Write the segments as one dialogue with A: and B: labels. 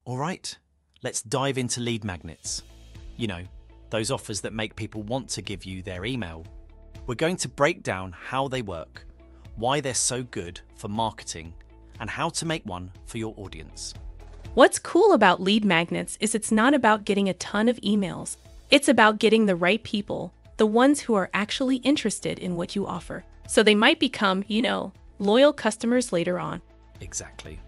A: All right, let's dive into lead magnets. You know, those offers that make people want to give you their email. We're going to break down how they work, why they're so good for marketing, and how to make one for your audience.
B: What's cool about lead magnets is it's not about getting a ton of emails. It's about getting the right people, the ones who are actually interested in what you offer. So they might become, loyal customers later on.
A: Exactly.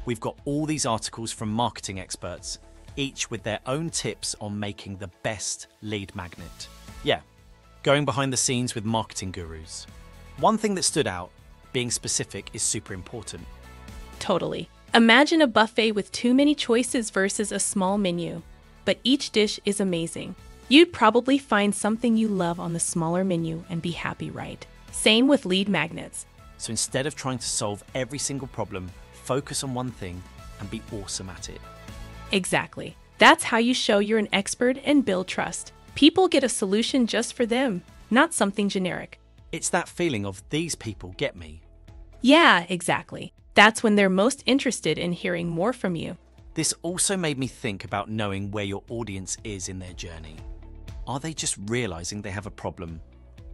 A: We've got all these articles from marketing experts, each with their own tips on making the best lead magnet. Yeah, going behind the scenes with marketing gurus. One thing that stood out, being specific is super important.
B: Totally. Imagine a buffet with too many choices versus a small menu, but each dish is amazing. You'd probably find something you love on the smaller menu and be happy, right? Same with lead magnets.
A: So instead of trying to solve every single problem, focus on one thing and be awesome at it.
B: Exactly. That's how you show you're an expert and build trust. People get a solution just for them, not something generic.
A: It's that feeling of these people get me.
B: Yeah, exactly. That's when they're most interested in hearing more from you.
A: This also made me think about knowing where your audience is in their journey. Are they just realizing they have a problem,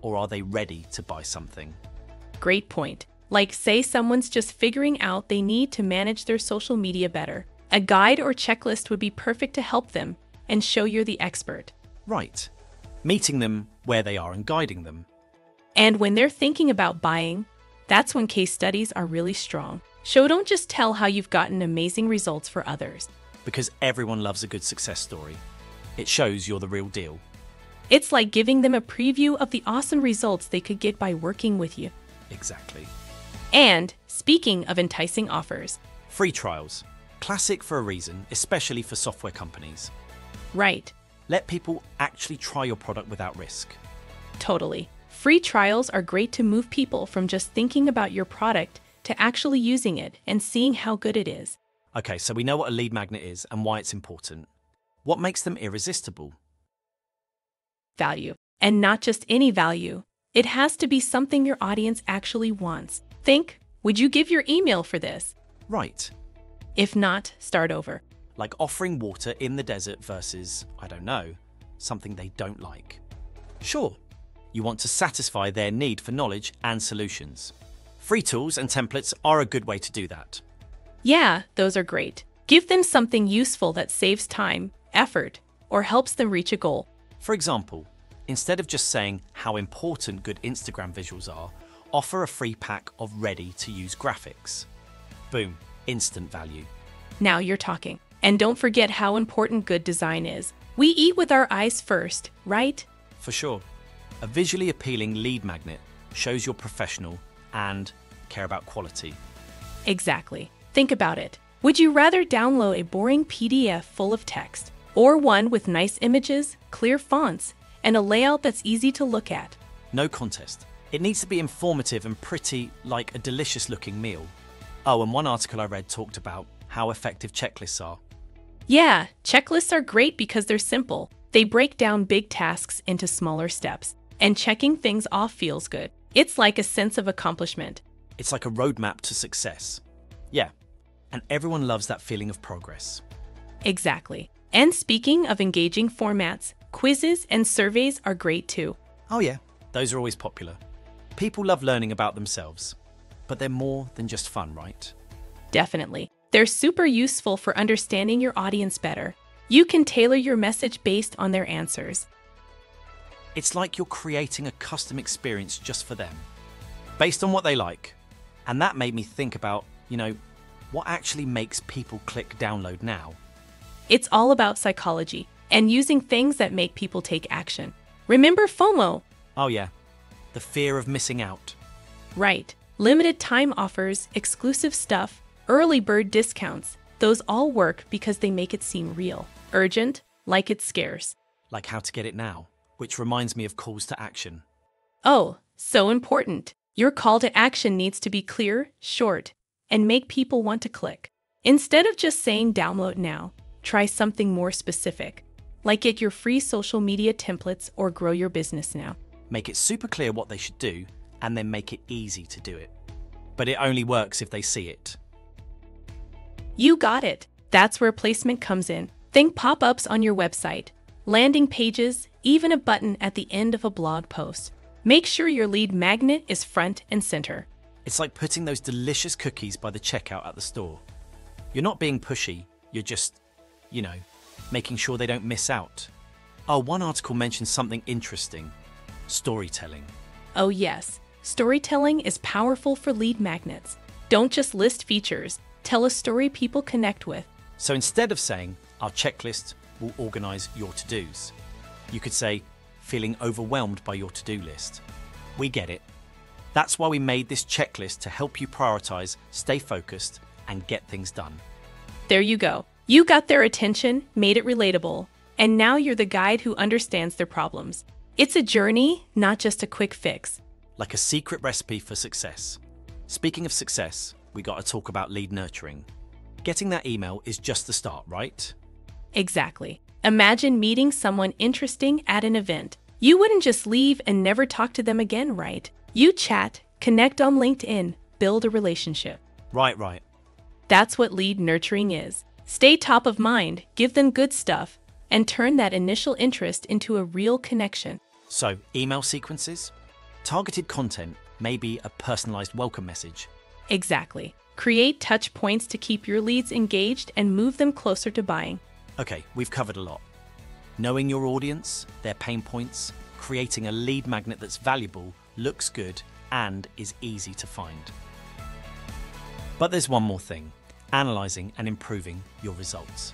A: or are they ready to buy something?
B: Great point. Like, say someone's just figuring out they need to manage their social media better. A guide or checklist would be perfect to help them and show you're the expert.
A: Right. Meeting them where they are and guiding them.
B: And when they're thinking about buying, that's when case studies are really strong. So don't just tell how you've gotten amazing results for others.
A: Because everyone loves a good success story. It shows you're the real deal.
B: It's like giving them a preview of the awesome results they could get by working with you.
A: Exactly.
B: And speaking of enticing offers,
A: Free trials. Classic for a reason, especially for software companies.
B: right,
A: Let people actually try your product without risk.
B: totally. Free trials are great to move people from just thinking about your product to actually using it and seeing how good it is.
A: Okay, so we know what a lead magnet is and why it's important. What makes them irresistible?
B: Value. And not just any value. It has to be something your audience actually wants. Think, would you give your email for this?
A: Right.
B: If not, start over.
A: Like offering water in the desert versus, I don't know, something they don't like. Sure, you want to satisfy their need for knowledge and solutions. Free tools and templates are a good way to do that.
B: Yeah, those are great. Give them something useful that saves time, effort, or helps them reach a goal.
A: For example, instead of just saying how important good Instagram visuals are, offer a free pack of ready-to-use graphics. Boom, instant value.
B: Now you're talking. And don't forget how important good design is. We eat with our eyes first, right?
A: For sure. A visually appealing lead magnet shows you're professional and care about quality.
B: Exactly. Think about it. Would you rather download a boring PDF full of text or one with nice images, clear fonts, and a layout that's easy to look at?
A: No contest. It needs to be informative and pretty, like a delicious looking meal. Oh, and one article I read talked about how effective checklists are.
B: Yeah, checklists are great because they're simple. They break down big tasks into smaller steps, and checking things off feels good. It's like a sense of accomplishment.
A: It's like a roadmap to success. Yeah, and everyone loves that feeling of progress.
B: Exactly. And speaking of engaging formats, quizzes and surveys are great too.
A: Oh yeah, those are always popular. People love learning about themselves, but they're more than just fun, right?
B: Definitely. They're super useful for understanding your audience better. You can tailor your message based on their answers.
A: It's like you're creating a custom experience just for them, based on what they like. And that made me think about, what actually makes people click download now?
B: It's all about psychology and using things that make people take action. Remember FOMO?
A: Oh yeah, the fear of missing out.
B: Right. Limited time offers, exclusive stuff, early bird discounts. Those all work because they make it seem real, urgent, like it's scarce.
A: Like how to get it now, which reminds me of calls to action.
B: Oh, so important. Your call to action needs to be clear, short, and make people want to click. Instead of just saying download now, try something more specific, like get your free social media templates or grow your business now.
A: Make it super clear what they should do, and then make it easy to do it. But it only works if they see it.
B: You got it. That's where placement comes in. Think pop-ups on your website, landing pages, even a button at the end of a blog post. Make sure your lead magnet is front and center.
A: It's like putting those delicious cookies by the checkout at the store. You're not being pushy, you're just, making sure they don't miss out. Oh, one article mentioned something interesting: storytelling.
B: Oh yes, storytelling is powerful for lead magnets. Don't just list features, tell a story people connect with.
A: So instead of saying, our checklist will organize your to-dos, you could say, feeling overwhelmed by your to-do list. We get it. That's why we made this checklist to help you prioritize, stay focused, and get things done.
B: There you go. You got their attention, made it relatable, and now you're the guide who understands their problems. It's a journey, not just a quick fix.
A: Like a secret recipe for success. Speaking of success, we got to talk about lead nurturing. Getting that email is just the start, right?
B: Exactly. Imagine meeting someone interesting at an event. You wouldn't just leave and never talk to them again, right? You chat, connect on LinkedIn, build a relationship.
A: Right.
B: That's what lead nurturing is. Stay top of mind, give them good stuff, and turn that initial interest into a real connection.
A: So, email sequences? Targeted content, maybe a personalized welcome message.
B: Exactly. Create touch points to keep your leads engaged and move them closer to buying.
A: Okay, we've covered a lot. Knowing your audience, their pain points, creating a lead magnet that's valuable, looks good, and is easy to find. But there's one more thing: analyzing and improving your results.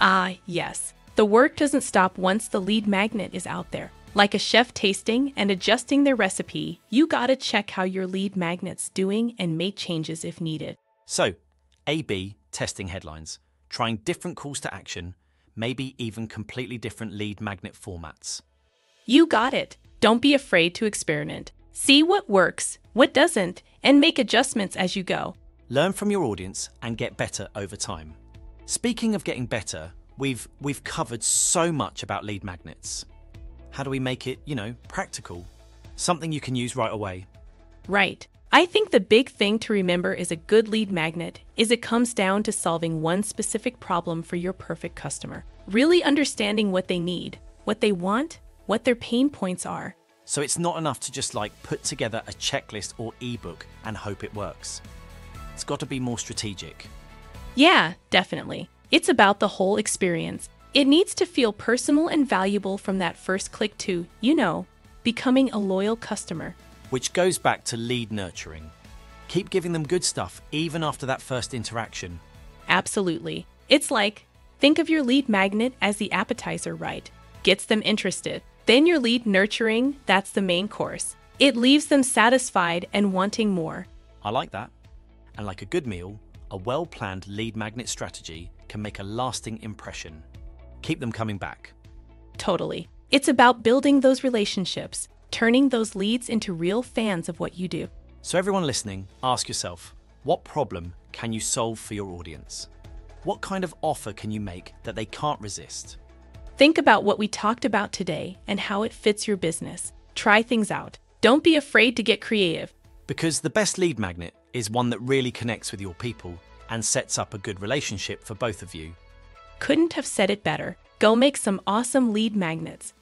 B: Ah, yes. The work doesn't stop once the lead magnet is out there. Like a chef tasting and adjusting their recipe, you gotta check how your lead magnet's doing and make changes if needed.
A: So, A/B testing headlines, trying different calls to action, maybe even completely different lead magnet formats.
B: You got it. Don't be afraid to experiment. See what works, what doesn't, and make adjustments as you go.
A: Learn from your audience and get better over time. Speaking of getting better, we've covered so much about lead magnets. How do we make it, practical? Something you can use right away.
B: Right. I think the big thing to remember is a good lead magnet is it comes down to solving one specific problem for your perfect customer. Really understanding what they need, what they want, what their pain points are.
A: So it's not enough to just put together a checklist or ebook and hope it works. It's got to be more strategic.
B: Yeah, definitely. It's about the whole experience. It needs to feel personal and valuable from that first click to, becoming a loyal customer.
A: Which goes back to lead nurturing. Keep giving them good stuff even after that first interaction.
B: Absolutely. It's like, think of your lead magnet as the appetizer, right? Gets them interested. Then your lead nurturing, that's the main course. It leaves them satisfied and wanting more.
A: I like that. And like a good meal, a well-planned lead magnet strategy can make a lasting impression. Keep them coming back.
B: Totally. It's about building those relationships, turning those leads into real fans of what you do.
A: So everyone listening, ask yourself, what problem can you solve for your audience? What kind of offer can you make that they can't resist?
B: Think about what we talked about today and how it fits your business. Try things out. Don't be afraid to get creative.
A: Because the best lead magnet is one that really connects with your people and sets up a good relationship for both of you.
B: Couldn't have said it better. Go make some awesome lead magnets.